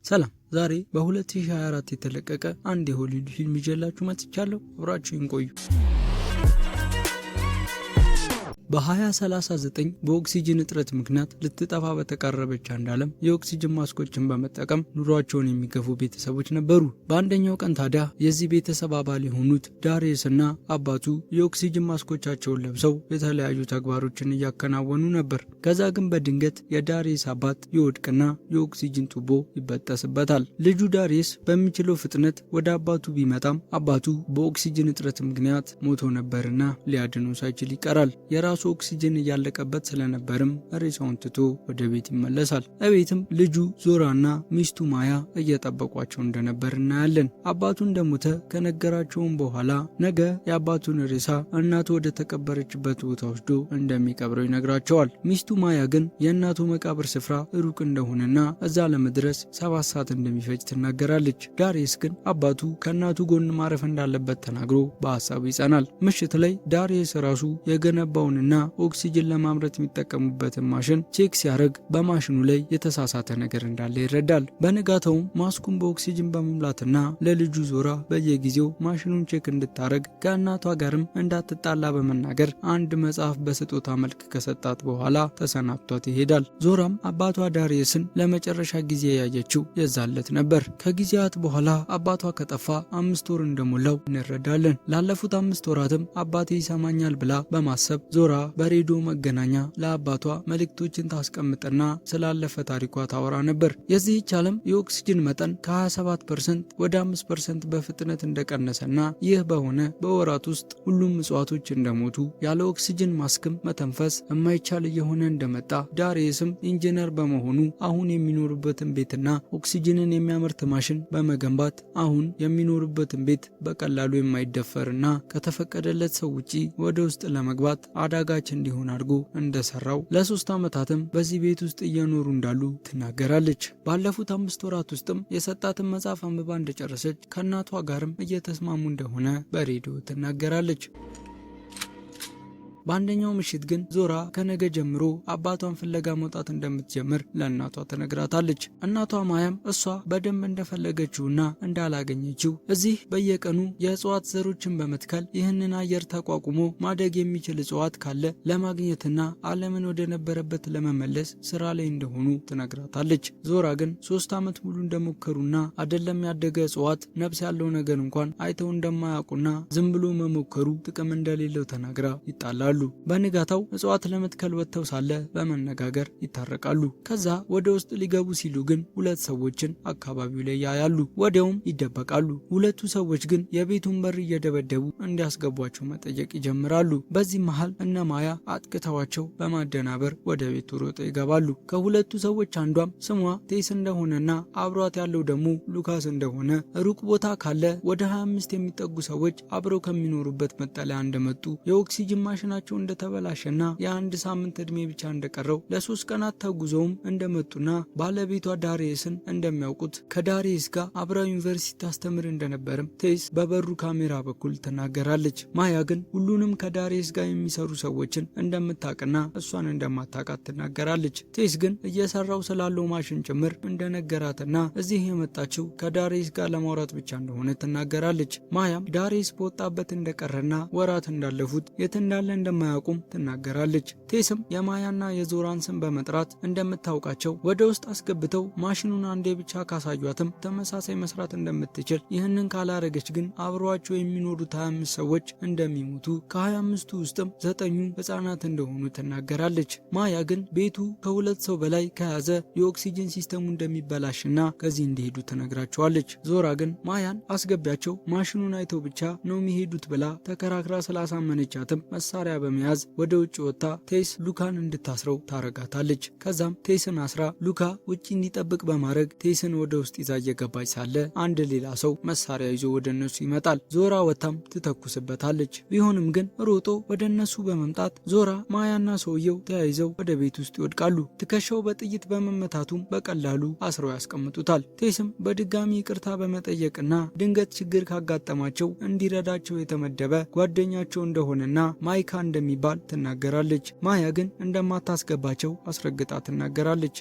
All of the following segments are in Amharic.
ሰላም ዛሬ በ2024 የተለቀቀ አንድ የሆሊውድ ፊልም ይዤላችሁ መጥቻለሁ። አብራችሁን ቆዩ። በ2039 በኦክሲጅን እጥረት ምክንያት ልትጠፋ በተቃረበች አንድ ዓለም የኦክሲጅን ማስኮችን በመጠቀም ኑሯቸውን የሚገፉ ቤተሰቦች ነበሩ። በአንደኛው ቀን ታዲያ የዚህ ቤተሰብ አባል የሆኑት ዳሪየስ እና አባቱ የኦክሲጅን ማስኮቻቸውን ለብሰው የተለያዩ ተግባሮችን እያከናወኑ ነበር። ከዛ ግን በድንገት የዳሪየስ አባት ይወድቅና የኦክሲጅን ቱቦ ይበጠስበታል። ልጁ ዳሪየስ በሚችለው ፍጥነት ወደ አባቱ ቢመጣም አባቱ በኦክሲጅን እጥረት ምክንያት ሞቶ ነበርና ሊያድነው ሳይችል ይቀራል። የራሱ ኦክሲጅን እያለቀበት ስለነበርም ሬሳውን ትቶ ወደ ቤት ይመለሳል። እቤትም ልጁ ዞራና ሚስቱ ማያ እየጠበቋቸው እንደነበር እናያለን። አባቱ እንደሞተ ከነገራቸውም በኋላ ነገ የአባቱን ሬሳ እናቱ ወደ ተቀበረችበት ቦታ ወስዶ እንደሚቀብረው ይነግራቸዋል። ሚስቱ ማያ ግን የእናቱ መቃብር ስፍራ ሩቅ እንደሆነና እዛ ለመድረስ 7 ሰዓት እንደሚፈጅ ትናገራለች። ዳሪየስ ግን አባቱ ከእናቱ ጎን ማረፍ እንዳለበት ተናግሮ በሀሳቡ ይጸናል። ምሽት ላይ ዳሪየስ ራሱ የገነባውንና ኦክሲጅን ለማምረት የሚጠቀሙበትን ማሽን ቼክ ሲያደርግ በማሽኑ ላይ የተሳሳተ ነገር እንዳለ ይረዳል። በንጋታውም ማስኩን በኦክሲጅን በመሙላትና ለልጁ ዞራ በየጊዜው ማሽኑን ቼክ እንድታረግ ከእናቷ ጋርም እንዳትጣላ በመናገር አንድ መጽሐፍ በስጦታ መልክ ከሰጣት በኋላ ተሰናብቷት ይሄዳል። ዞራም አባቷ ዳሪየስን ለመጨረሻ ጊዜ ያየችው የዛለት ነበር። ከጊዜያት በኋላ አባቷ ከጠፋ 5 ወር እንደሞላው እንረዳለን። ላለፉት 5 ወራትም አባቴ ይሰማኛል ብላ በማሰብ ዞራ በሬዲዮ መገናኛ ለአባቷ መልእክቶችን ታስቀምጥና ስላለፈ ታሪኳ ታወራ ነበር። የዚህች ዓለም የኦክሲጅን መጠን ከ27% ወደ 5% በፍጥነት እንደቀነሰና ይህ በሆነ በወራት ውስጥ ሁሉም እጽዋቶች እንደሞቱ ያለ ኦክሲጅን ማስክም መተንፈስ የማይቻል እየሆነ እንደመጣ ዳሪየስም ኢንጂነር በመሆኑ አሁን የሚኖሩበትን ቤትና ኦክሲጅንን የሚያመርት ማሽን በመገንባት አሁን የሚኖሩበትን ቤት በቀላሉ የማይደፈርና ከተፈቀደለት ሰው ውጪ ወደ ውስጥ ለመግባት አዳጋች እንዲሆን አድርጎ እንደሰራው ለ3 ዓመታትም በዚህ ቤት ውስጥ እየኖሩ እንዳሉ ትናገራለች። ባለፉት 5 ወራት ውስጥም የሰጣትን መጽሐፍ አንብባ እንደጨረሰች ከእናቷ ጋርም እየተስማሙ እንደሆነ በሬዲዮ ትናገራለች። በአንደኛው ምሽት ግን ዞራ ከነገ ጀምሮ አባቷን ፍለጋ መውጣት እንደምትጀምር ለእናቷ ትነግራታለች። እናቷ ማያም እሷ በደንብ እንደፈለገችውና እንዳላገኘችው እዚህ በየቀኑ የእጽዋት ዘሮችን በመትከል ይህንን አየር ተቋቁሞ ማደግ የሚችል እጽዋት ካለ ለማግኘትና ዓለምን ወደ ነበረበት ለመመለስ ስራ ላይ እንደሆኑ ትነግራታለች። ዞራ ግን 3 ዓመት ሙሉ እንደሞከሩና አይደለም ያደገ እጽዋት ነፍስ ያለው ነገር እንኳን አይተው እንደማያውቁና ዝም ብሎ መሞከሩ ጥቅም እንደሌለው ተናግራ ይጣላሉ። በንጋታው እጽዋት ለመትከል ወጥተው ሳለ በመነጋገር ይታረቃሉ። ከዛ ወደ ውስጥ ሊገቡ ሲሉ ግን 2 ሰዎችን አካባቢው ላይ ያያሉ። ወዲያውም ይደበቃሉ። 2ቱ ሰዎች ግን የቤቱን በር እየደበደቡ እንዲያስገቧቸው መጠየቅ ይጀምራሉ። በዚህ መሃል እነ ማያ አጥቅተዋቸው በማደናበር ወደ ቤቱ ሮጠው ይገባሉ። ከ2ቱ ሰዎች አንዷም ስሟ ቴስ እንደሆነና አብሯት ያለው ደግሞ ሉካስ እንደሆነ ሩቅ ቦታ ካለ ወደ 25 የሚጠጉ ሰዎች አብረው ከሚኖሩበት መጠለያ እንደመጡ የኦክሲጅን ማሽናቸው እንደተበላሸና የ1 ሳምንት ዕድሜ ብቻ እንደቀረው ለ3 ቀናት ተጉዘውም እንደመጡና ባለቤቷ ዳሪየስን እንደሚያውቁት ከዳሪየስ ጋር አብራ ዩኒቨርሲቲ ታስተምር እንደነበርም ቴስ በበሩ ካሜራ በኩል ትናገራለች። ማያ ግን ሁሉንም ከዳሪየስ ጋር የሚሰሩ ሰዎችን እንደምታውቅና እሷን እንደማታውቃት ትናገራለች። ቴስ ግን እየሰራው ስላለው ማሽን ጭምር እንደነገራትና እዚህ የመጣችው ከዳሪየስ ጋር ለማውራት ብቻ እንደሆነ ትናገራለች። ማያም ዳሪየስ በወጣበት እንደቀረና ወራት እንዳለፉት የት እንዳለ እንደማያውቁም ትናገራለች። ቴስም የማያና የዞራን ስም በመጥራት እንደምታውቃቸው ወደ ውስጥ አስገብተው ማሽኑን አንዴ ብቻ ካሳዩአትም ተመሳሳይ መስራት እንደምትችል፣ ይህንን ካላረገች ግን አብሯቸው የሚኖሩት 25 ሰዎች እንደሚሞቱ ከ25ቱ ውስጥም 9ኙ ህፃናት እንደሆኑ ትናገራለች። ማያ ግን ቤቱ ከ2 ሰው በላይ ከያዘ የኦክሲጅን ሲስተሙ እንደሚበላሽና ከዚህ እንዲሄዱ ትነግራቸዋለች። ዞራ ግን ማያን አስገቢያቸው ማሽኑን አይተው ብቻ ነው የሚሄዱት ብላ ተከራክራ ስላሳመነቻትም መሳሪያ በመያዝ ወደ ውጭ ወጥታ ቴስ ሉካን እንድታስረው ታረጋታለች። ከዛም ቴስን አስራ ሉካ ውጪ እንዲጠብቅ በማድረግ ቴስን ወደ ውስጥ ይዛ እየገባች ሳለ አንድ ሌላ ሰው መሳሪያ ይዞ ወደ እነሱ ይመጣል። ዞራ ወታም ትተኩስበታለች። ቢሆንም ግን ሮጦ ወደ እነሱ በመምጣት ዞራ ማያና ሰውየው ተያይዘው ወደ ቤት ውስጥ ይወድቃሉ። ትከሻው በጥይት በመመታቱም በቀላሉ አስረው ያስቀምጡታል። ቴስም በድጋሚ ይቅርታ በመጠየቅና ድንገት ችግር ካጋጠማቸው እንዲረዳቸው የተመደበ ጓደኛቸው እንደሆነና ማይካ እንደሚባል ትናገራለች። ማያ ግን እንደማታስገባቸው አስረግጣ ትናገራለች።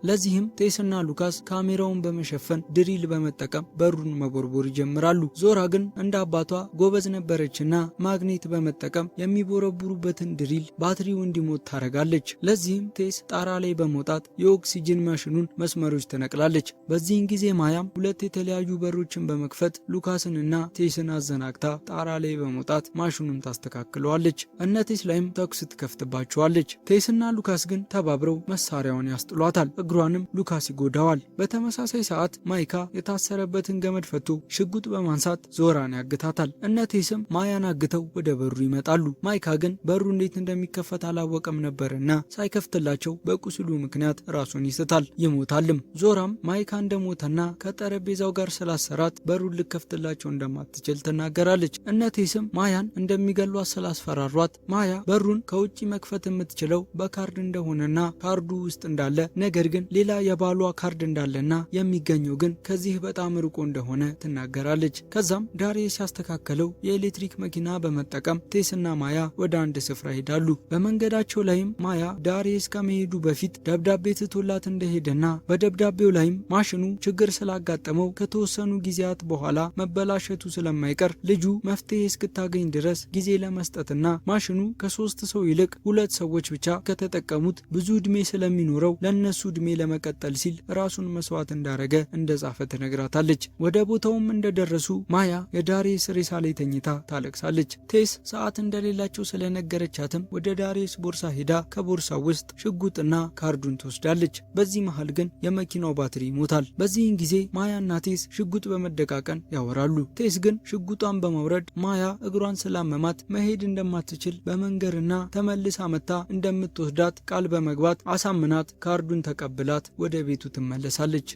ለዚህም ቴስና ሉካስ ካሜራውን በመሸፈን ድሪል በመጠቀም በሩን መቦርቦር ይጀምራሉ። ዞራ ግን እንደ አባቷ ጎበዝ ነበረችና ማግኔት በመጠቀም የሚቦረቡሩበትን ድሪል ባትሪው እንዲሞት ታረጋለች። ለዚህም ቴስ ጣራ ላይ በመውጣት የኦክሲጅን ማሽኑን መስመሮች ትነቅላለች። በዚህን ጊዜ ማያም ሁለት የተለያዩ በሮችን በመክፈት ሉካስንና ቴስን አዘናግታ ጣራ ላይ በመውጣት ማሽኑን ታስተካክለዋለች። እነ ቴስ ላይም ተኩስ ትከፍትባቸዋለች። ቴስና ሉካስ ግን ተባብረው መሳሪያውን ያስጥሏታል። እግሯንም ሉካስ ይጎዳዋል። በተመሳሳይ ሰዓት ማይካ የታሰረበትን ገመድ ፈቶ ሽጉጥ በማንሳት ዞራን ያግታታል። እነ ቴስም ማያን አግተው ወደ በሩ ይመጣሉ። ማይካ ግን በሩ እንዴት እንደሚከፈት አላወቀም ነበርና ሳይከፍትላቸው በቁስሉ ምክንያት ራሱን ይስታል፣ ይሞታልም። ዞራም ማይካ እንደሞተና ከጠረጴዛው ጋር ስላሰራት በሩን ልከፍትላቸው እንደማትችል ትናገራለች። እነ ቴስም ማያን እንደሚገሏት ስላስፈራሯት ማያ በሩን ከውጪ መክፈት የምትችለው በካርድ እንደሆነና ካርዱ ውስጥ እንዳለ ነገር ግን ሌላ የባሏ ካርድ እንዳለና የሚገኘው ግን ከዚህ በጣም ርቆ እንደሆነ ትናገራለች። ከዛም ዳሪየስ ያስተካከለው የኤሌክትሪክ መኪና በመጠቀም ቴስና ማያ ወደ አንድ ስፍራ ይሄዳሉ። በመንገዳቸው ላይም ማያ ዳሪየስ ከመሄዱ በፊት ደብዳቤ ትቶላት እንደሄደና በደብዳቤው ላይም ማሽኑ ችግር ስላጋጠመው ከተወሰኑ ጊዜያት በኋላ መበላሸቱ ስለማይቀር ልጁ መፍትሄ እስክታገኝ ድረስ ጊዜ ለመስጠትና ማሽኑ ከ3 ሰው ይልቅ 2 ሰዎች ብቻ ከተጠቀሙት ብዙ እድሜ ስለሚኖረው ለነሱ እድሜ ለመቀጠል ሲል ራሱን መስዋዕት እንዳረገ እንደጻፈ ትነግራታለች። ወደ ቦታውም እንደደረሱ ማያ የዳሪየስ ሬሳ ላይ ተኝታ ታለቅሳለች። ቴስ ሰዓት እንደሌላቸው ስለነገረቻትም ወደ ዳሪየስ ቦርሳ ሄዳ ከቦርሳው ውስጥ ሽጉጥና ካርዱን ትወስዳለች። በዚህ መሃል ግን የመኪናው ባትሪ ይሞታል። በዚህን ጊዜ ማያና ቴስ ሽጉጥ በመደቃቀን ያወራሉ። ቴስ ግን ሽጉጧን በማውረድ ማያ እግሯን ስላመማት መሄድ እንደማትችል በመንገርና ተመልሳ መታ እንደምትወስዳት ቃል በመግባት አሳምናት ካርዱን ተቀብላት ወደ ቤቱ ትመለሳለች።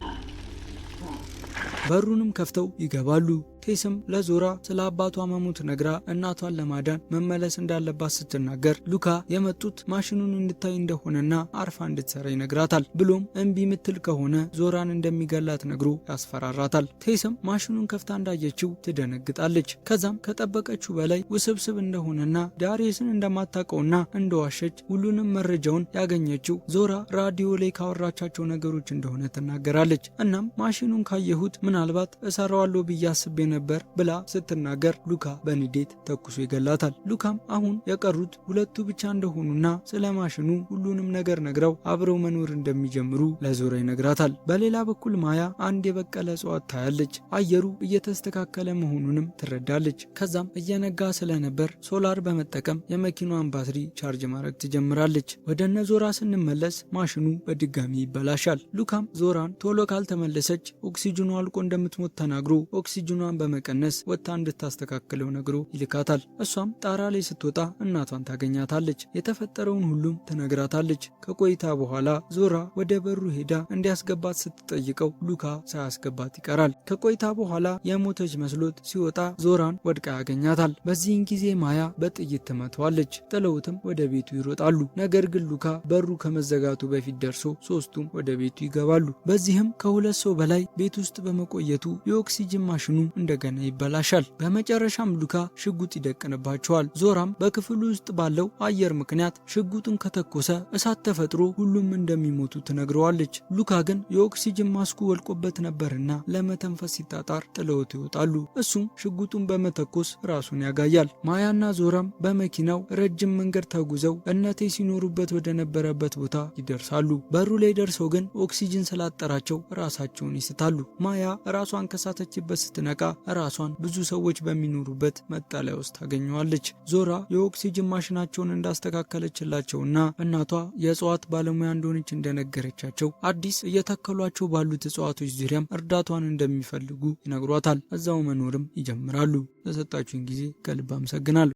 በሩንም ከፍተው ይገባሉ። ቴስም ለዞራ ስለ አባቷ መሞት ነግራ እናቷን ለማዳን መመለስ እንዳለባት ስትናገር ሉካ የመጡት ማሽኑን እንድታይ እንደሆነና አርፋ እንድትሰራ ይነግራታል። ብሎም እምቢ ምትል ከሆነ ዞራን እንደሚገላት ነግሮ ያስፈራራታል። ቴስም ማሽኑን ከፍታ እንዳየችው ትደነግጣለች። ከዛም ከጠበቀችው በላይ ውስብስብ እንደሆነና ዳሪየስን እንደማታውቀውና እንደዋሸች ሁሉንም መረጃውን ያገኘችው ዞራ ራዲዮ ላይ ካወራቻቸው ነገሮች እንደሆነ ትናገራለች። እናም ማሽኑን ካየሁት ምናልባት እሰራዋለሁ ብዬ አስቤ ነበር ብላ ስትናገር ሉካ በንዴት ተኩሶ ይገላታል። ሉካም አሁን የቀሩት ሁለቱ ብቻ እንደሆኑና ስለ ማሽኑ ሁሉንም ነገር ነግረው አብረው መኖር እንደሚጀምሩ ለዞራ ይነግራታል። በሌላ በኩል ማያ አንድ የበቀለ እጽዋት ታያለች። አየሩ እየተስተካከለ መሆኑንም ትረዳለች። ከዛም እየነጋ ስለነበር ሶላር በመጠቀም የመኪናዋን ባትሪ ቻርጅ ማድረግ ትጀምራለች። ወደ እነ ዞራ ስንመለስ ማሽኑ በድጋሚ ይበላሻል። ሉካም ዞራን ቶሎ ካልተመለሰች ኦክሲጅኑ አልቆ እንደምትሞት ተናግሮ ኦክሲጅኗን በመቀነስ ወጥታ እንድታስተካክለው ነግሮ ይልካታል። እሷም ጣራ ላይ ስትወጣ እናቷን ታገኛታለች። የተፈጠረውን ሁሉም ትነግራታለች። ከቆይታ በኋላ ዞራ ወደ በሩ ሄዳ እንዲያስገባት ስትጠይቀው ሉካ ሳያስገባት ይቀራል። ከቆይታ በኋላ የሞተች መስሎት ሲወጣ ዞራን ወድቃ ያገኛታል። በዚህን ጊዜ ማያ በጥይት ትመታዋለች። ጥለውትም ወደ ቤቱ ይሮጣሉ። ነገር ግን ሉካ በሩ ከመዘጋቱ በፊት ደርሶ ሶስቱም ወደ ቤቱ ይገባሉ። በዚህም ከ2 ሰው በላይ ቤት ውስጥ በመቆየቱ የኦክሲጅን ማሽኑ እንደገና ይበላሻል። በመጨረሻም ሉካ ሽጉጥ ይደቅንባቸዋል። ዞራም በክፍሉ ውስጥ ባለው አየር ምክንያት ሽጉጡን ከተኮሰ እሳት ተፈጥሮ ሁሉም እንደሚሞቱ ትነግረዋለች። ሉካ ግን የኦክሲጅን ማስኩ ወልቆበት ነበርና ለመተንፈስ ሲጣጣር ጥለውት ይወጣሉ። እሱም ሽጉጡን በመተኮስ ራሱን ያጋያል። ማያና ዞራም በመኪናው ረጅም መንገድ ተጉዘው እነቴ ሲኖሩበት ወደ ነበረበት ቦታ ይደርሳሉ። በሩ ላይ ደርሰው ግን ኦክሲጅን ስላጠራቸው ራሳቸውን ይስታሉ። ማያ ራሷን ከሳተችበት ስትነቃ ራሷን ብዙ ሰዎች በሚኖሩበት መጠለያ ውስጥ ታገኘዋለች። ዞራ የኦክሲጅን ማሽናቸውን እንዳስተካከለችላቸውና እናቷ የእጽዋት ባለሙያ እንደሆነች እንደነገረቻቸው አዲስ እየተከሏቸው ባሉት እጽዋቶች ዙሪያም እርዳቷን እንደሚፈልጉ ይነግሯታል። እዛው መኖርም ይጀምራሉ። ለሰጣችሁኝ ጊዜ ከልብ አመሰግናለሁ።